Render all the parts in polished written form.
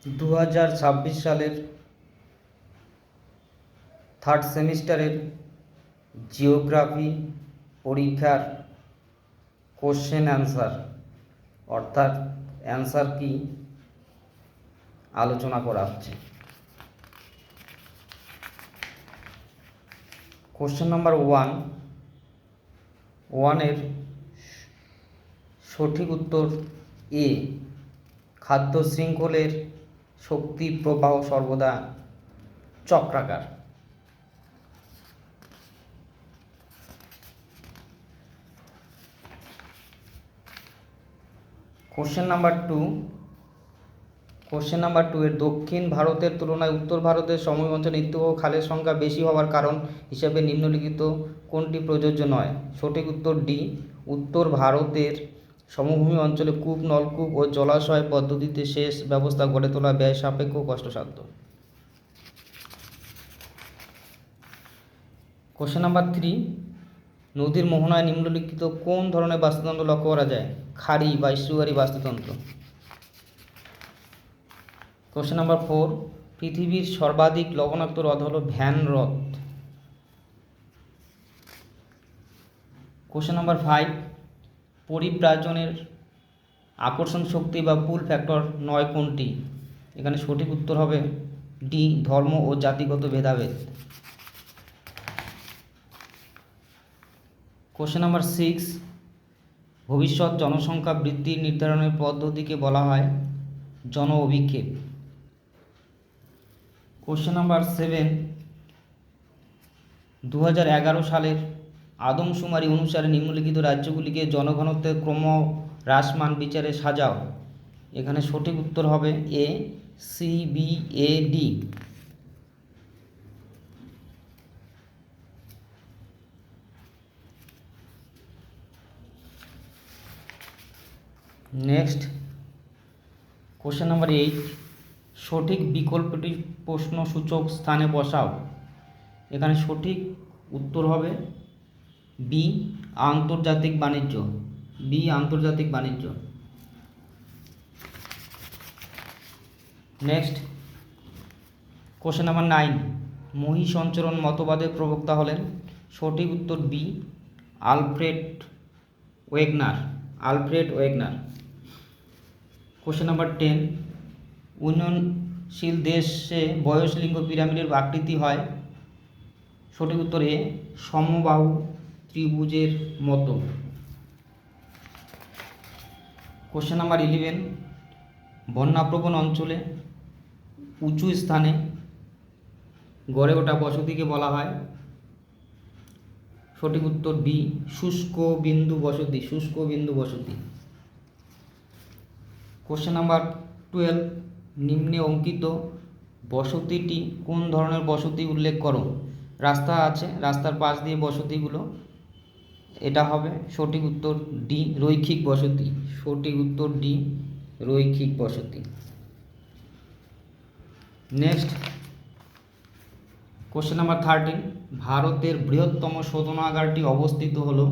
2026 সালের থার্ড সেমিস্টারের জিওগ্রাফি পরীক্ষার কোশ্চেন অ্যান্সার অর্থাৎ অ্যান্সার কি আলোচনা করা হচ্ছে। কোশ্চেন নাম্বার 1 সঠিক উত্তর এ। খাদ্য শৃঙ্খলের শক্তি প্রবাহ সর্বদা চক্রাকার। কোশ্চেন নাম্বার 2 এর দক্ষিণ ভারতের তুলনায় উত্তর ভারতের সমভূমি অঞ্চলে নৃত্য ও খালের সংখ্যা বেশি হওয়ার কারণ হিসেবে নিম্নলিখিত কোনটি প্রযোজ্য নয়? সঠিক উত্তর ডি। উত্তর ভারতের সমভূমি অঞ্চলে কূপ, নলকূপ ও জলাশয় পদ্ধতিতে সেচ ব্যবস্থা গড়ে তোলা ব্যয় সাপেক্ষ ও কষ্টসাধ্য। কোশ্চেন নাম্বার 3 নদীর মোহনায় নিম্নলিখিত কোন ধরনের বাস্তুতন্ত্র লক্ষ্য করা যায়? খাড়ি বা এস্টুয়ারি বাস্তুতন্ত্র। কোশ্চেন নাম্বার 4 পৃথিবীর সর্বাধিক লবণাক্ত হ্রদ হল ভ্যান হ্রদ। কোশ্চেন নাম্বার 5 পরিব্রাজনের আকর্ষণ শক্তি বা পুল ফ্যাক্টর 9 কোনটি? এখানে সঠিক উত্তর হবে ডি, ধর্ম ও জাতিগত ভেদাভেদ। কোশ্চেন নাম্বার 6 ভবিষ্যৎ জনসংখ্যা বৃদ্ধি নির্ধারণের পদ্ধতিকে বলা হয় জন অভিক্ষেপ। কোশ্চেন নাম্বার 7 2011 সালের আদমশুমারি অনুসারে নিম্নলিখিত রাজ্যগুলিকে জনঘনত্বের ক্রমহ্রাসমান বিচারে সাজাও। এখানে সঠিক উত্তর হবে এ, সি, বি, এ, ডি। নেক্সট কোশ্চেন নাম্বার 8 সঠিক বিকল্পটি প্রশ্নসূচক স্থানে বসাও। এখানে সঠিক উত্তর হবে বি, আন্তর্জাতিক বাণিজ্য। বি, আন্তর্জাতিক বাণিজ্য। নেক্সট কোশ্চেন নাম্বার 9 মহী সঞ্চরণ মতবাদের প্রবক্তা হলেন? সঠিক উত্তর B, Alfred Wegener. Alfred Wegener. Question number 10 উন্নয়নশীল দেশে বয়স লিঙ্গ পিরামিডের আকৃতি হয়? সঠিক উত্তর এ, সমবাহু ত্রিভুজের মতো। কোশ্চেন নাম্বার 11 বন্যাপ্রবণ অঞ্চলে উঁচু স্থানে গড়ে ওঠা বসতিকে বলা হয়? সঠিক উত্তর বি, শুষ্ক বিন্দু বসতি। শুষ্ক বিন্দু বসতি। কোশ্চেন নাম্বার 12 নিম্নে অঙ্কিত বসতিটি কোন ধরনের বসতি উল্লেখ করো? রাস্তা আছে, রাস্তার পাশ দিয়ে বসতিগুলো, এটা হবে সঠিক উত্তর ডি, রৈখিক বসতি। সঠিক উত্তর ডি, রৈখিক বসতি। নেক্সট কোশ্চেন নাম্বার 13 ভারতের বৃহত্তম শোধনাগারটি অবস্থিত হলো?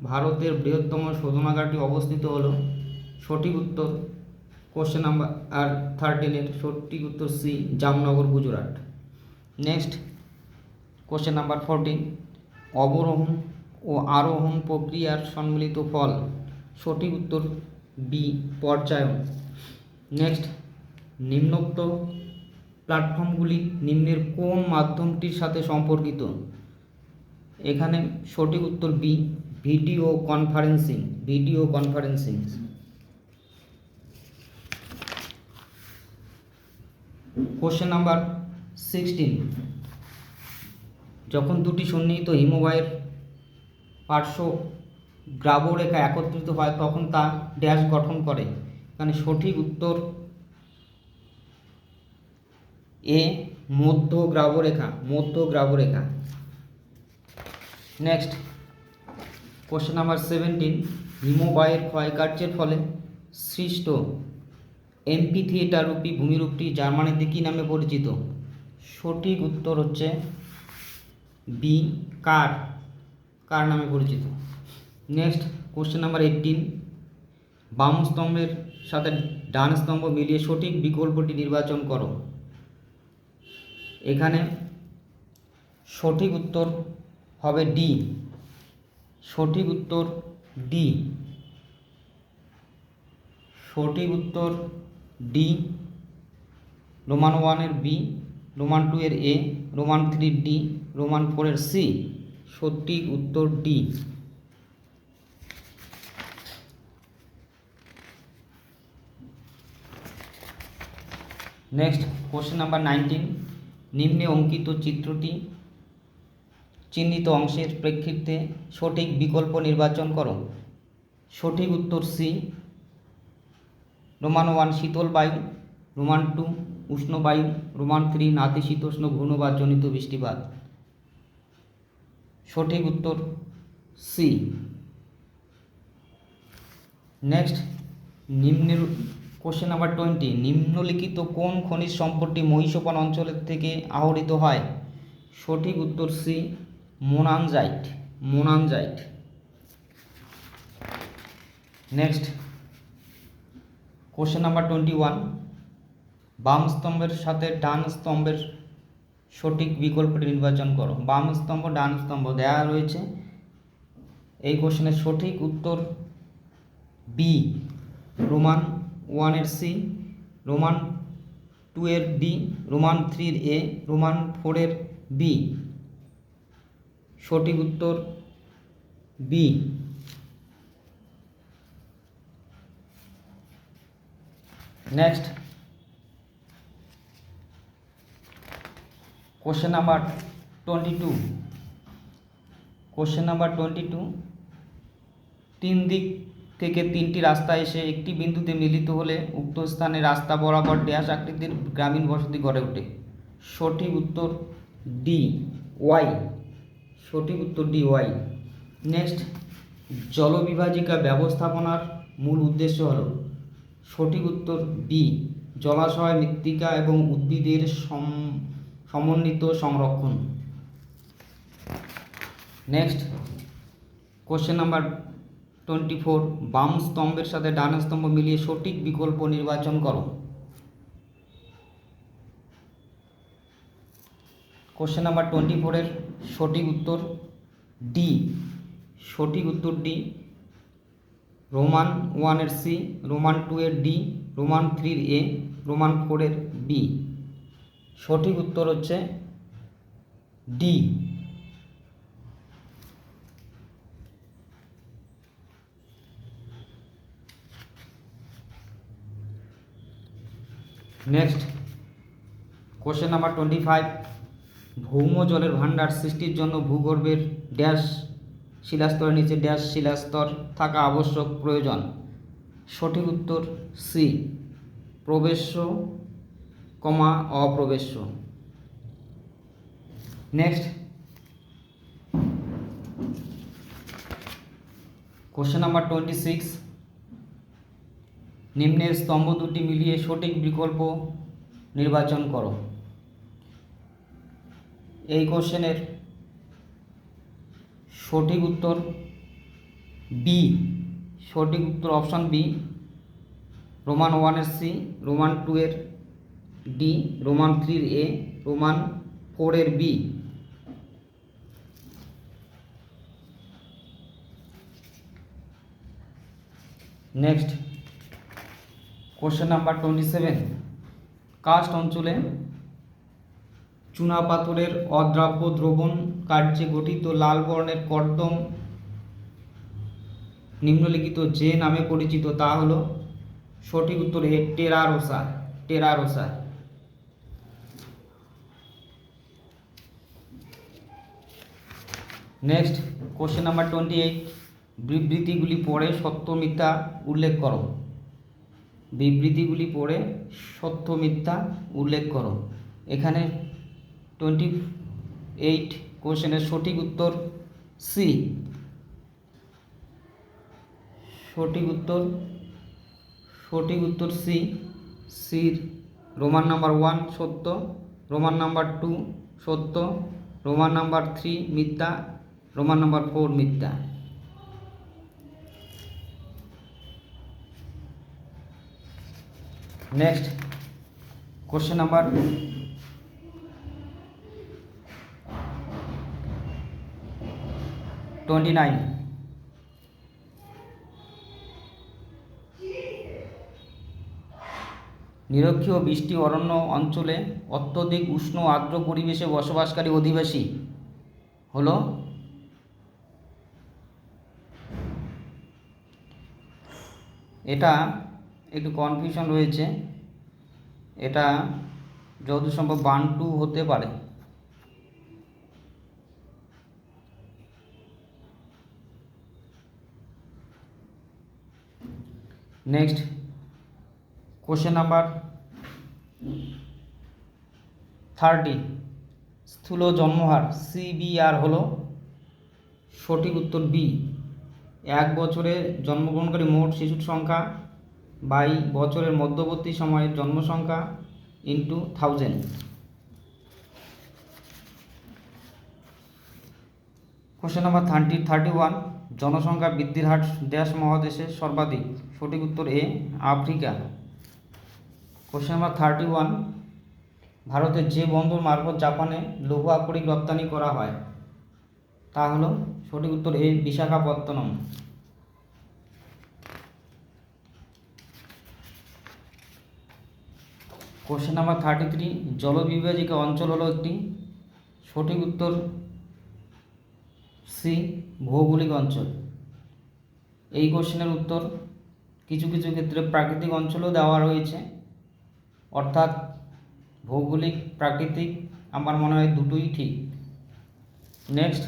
ভারতের বৃহত্তম শোধনাগারটি অবস্থিত হলো? সঠিক উত্তর কোশ্চেন নাম্বার 13 সঠিক উত্তর C, Jamnagar, Gujarat. Next question number 14 অবরোহণ ও আরোহণ প্রক্রিয়ার সম্মিলিত ফল? সঠিক উত্তর বি, পর্যায়ন। নেক্সট নিম্নোক্ত প্ল্যাটফর্মগুলি নিম্নের কোন মাধ্যমটির সাথে সম্পর্কিত? এখানে সঠিক উত্তর B, video conferencing. Video conferencing. Question number 16 যখন দুটি সন্নিহিত হিমবাহের পার্শ্ব গ্রাবরেখা একত্রিত হয় তখন তা ড্যাশ গঠন করে? এখানে সঠিক উত্তর এ, মধ্য গ্রাবরেখা। মধ্য গ্রাবরেখা। নেক্সট কোশ্চেন নাম্বার 17 হিমবাহের ক্ষয়কার্যের ফলে সৃষ্ট এমফিথিয়েটার রূপী ভূমিরূপটি জার্মানিতে কী নামে পরিচিত? সঠিক উত্তর হচ্ছে বি, কার নামে পরিচিত। নেক্সট কোশ্চেন নাম্বার 18 বাম স্তম্ভের সাথে ডান স্তম্ভ মিলিয়ে সঠিক বিকল্পটি নির্বাচন করো। এখানে সঠিক উত্তর হবে ডি। সঠিক উত্তর ডি। সঠিক উত্তর ডি। রোমান 1 এর বি, রোমান 2 এর এ, রোমান 3 ডি, রোমান 4 এর সি। সঠিক উত্তর ডি। নেক্সট কোশ্চেন নাম্বার 19, নিম্নে অঙ্কিত চিত্রটি চিহ্নিত অংশের প্রেক্ষিতে সঠিক বিকল্প নির্বাচন করো। সঠিক উত্তর সি। রোমান 1 শীতল বায়ু, রোমান 2 উষ্ণ বায়ু, রোমান 3 নাতিশীতোষ্ণ ঘূর্ণবাতজনিত বৃষ্টিপাত। সঠিক উত্তর সি। নেক্সট কোশ্চেন নাম্বার 20, নিম্নলিখিত কোন খনিজ সম্পদটি মহীসোপান অঞ্চলের থেকে আহরিত হয়? সঠিক উত্তর সি, মোনানজাইট। মোনানজাইট। নেক্সট কোশ্চেন নাম্বার 21, বাম স্তম্ভের সাথে ডান স্তম্ভের সঠিক বিকল্পটি নির্বাচন করো। বাম স্তম্ভ ডান স্তম্ভ দেওয়া রয়েছে। এই কোশ্চেনের সঠিক উত্তর বি, রোমান 1 এর সি, রোমান 2 এর ডি, রোমান 3 এর এ, রোমান 4 এর বি। সঠিক উত্তর B. Next question number 22। Question number 22, তিন দিক থেকে তিনটি রাস্তা এসে একটি বিন্দুতে মিলিত হলে উক্ত স্থানে রাস্তা বরাবর ড্যাশ আকৃতির গ্রামীণ বসতি গড়ে ওঠে। সঠিক উত্তর ডি, ওয়াই। সঠিক উত্তর ডি, ওয়াই। নেক্সট, জলবিভাজিকা ব্যবস্থাপনার মূল উদ্দেশ্য হল। সঠিক উত্তর বি, জলাশয়, মৃত্তিকা এবং উদ্ভিদের সমন্বিত সংরক্ষণ। নেক্সট কোশ্চেন নাম্বার 24, বাম স্তম্ভের সাথে ডান স্তম্ভ মিলিয়ে সঠিক বিকল্প নির্বাচন করো। কোশ্চেন নাম্বার 24 এর সঠিক উত্তর ডি। সঠিক উত্তর ডি, রোমান 1 এর সি, রোমান 2 এর ডি, রোমান 3 এর এ, রোমান 4 এর বি। সঠিক উত্তর হচ্ছে ডি। নেক্সট কোশ্চেন নাম্বার 25, ভৌম জলের ভাণ্ডার সৃষ্টির জন্য ভূগর্ভের ড্যাশ শিলাস্তরের নিচে ড্যাশ শিলাস্তর থাকা আবশ্যক প্রয়োজন। সঠিক উত্তর সি, প্রবেশ্য, অপ্রবেশ্য। নেক্সট কোশ্চেন নাম্বার 26, নিম্নের স্তম্ভ দুটি মিলিয়ে সঠিক বিকল্প নির্বাচন করো। এই কোশ্চেনের সঠিক উত্তর বি। সঠিক উত্তর অপশন বি, রোমান 1 এর সি, রোমান 2 এর ডি, রোমান 3 এর এ, রোমান 4 এর B. Next question number 27, karst অঞ্চলে চুনাপাথরের অদ্রাব্য দ্রবণ কার্যে গঠিত লাল বর্ণের কর্দম নিম্নলিখিত যে নামে পরিচিত তা হল। সঠিক উত্তর A, terra rossa. Terra rossa. Next question number 28, বিবৃতিগুলি পড়ে সত্য মিথ্যা উল্লেখ করো। বিবৃতিগুলি পড়ে সত্য মিথ্যা উল্লেখ করো। এখানে 28 কোশ্চেনের সঠিক উত্তর সি। সঠিক উত্তর সি। সির রোমান নাম্বার 1 সত্য, রোমান নাম্বার 2 সত্য, রোমান নাম্বার 3 মিথ্যা, রোমান নাম্বার 4 মিথ্যা। Next question number 29। নিরক্ষীয় বৃষ্টি অরণ্য অঞ্চলে অত্যধিক উষ্ণ আর্দ্র পরিবেশে বসবাসকারী অধিবাসী হলো, এটা একটু কনফিউশন রয়েছে, এটা যতদূর সম্ভব বান্টু হতে পারে। Next question number 30। স্থূল জন্মহার CBR হলো, সঠিক উত্তর বি। 1 বছরে জন্মগ্রহণকারী মোট শিশুর সংখ্যা বাই বছরের মধ্যবর্তী সময়ের জন্মসংখ্যা ইন্টু 1000। Question number 31। জনসংখ্যা বৃদ্ধির হার ড্যাশ মহাদেশে সর্বাধিক, সঠিক উত্তর এ, আফ্রিকা। Question number 31। ভারতের যে বন্দর মারফত জাপানে লৌহ আকরিক রপ্তানি করা হয় তা হলো, সঠিক উত্তর এ, বিশাখাপত্তনম। Question number 33। জলবিভাজিকা অঞ্চল হলো একটি, সঠিক উত্তর সি, ভৌগোলিক অঞ্চল। এই কোশ্চেনের উত্তর কিছু কিছু ক্ষেত্রে প্রাকৃতিক অঞ্চলও দেওয়া রয়েছে, অর্থাৎ ভৌগোলিক প্রাকৃতিক আমার মনে হয় দুটোই ঠিক। Next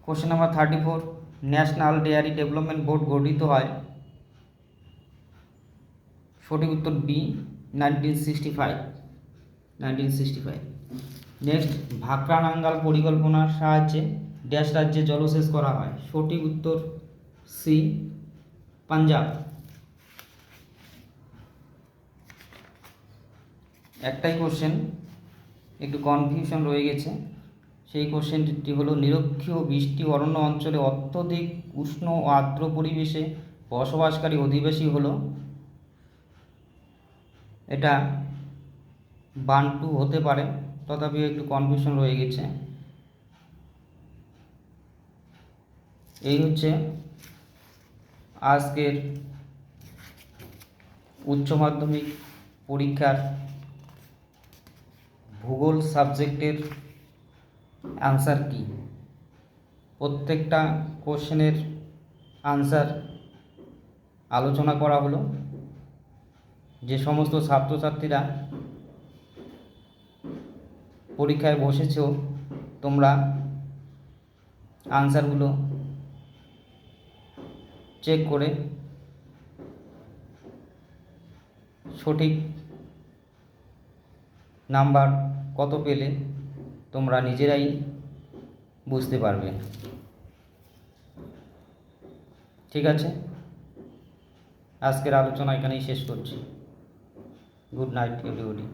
question number 34। National dairy development board গঠিত হয়, সঠিক উত্তর বি, 1965। নেক্সট ভাকরা নাঙ্গাল পরিকল্পনার সাহায্যে ড্যাশ রাজ্যে জলসেচ করা হয়, সঠিক উত্তর সি, পাঞ্জাব। একটাই কোশ্চেন একটু কনফিউশন রয়ে গেছে, সেই কোশ্চেনটি হলো, নিরক্ষীয় বৃষ্টি অরণ্য অঞ্চলে অত্যধিক উষ্ণ ও আর্দ্র পরিবেশে বসবাসকারী অধিবাসী হলো, এটা বান্টু হতে পারে, তথাপিও একটু কনফিউশন রয়ে গেছে। এই হচ্ছে আজকের উচ্চ মাধ্যমিক পরীক্ষার ভূগোল সাবজেক্টের আনসার কি। প্রত্যেকটা কোশ্চেনের আনসার আলোচনা করা হলো। যে সমস্ত ছাত্রছাত্রীরা পরীক্ষায় বসেছ, তোমরা আনসারগুলো চেক করে সঠিক নাম্বার কত পেলে তোমরা নিজেরাই বুঝতে পারবে। ঠিক আছে, আজকের আলোচনা এখানেই শেষ করছি। Good night everybody.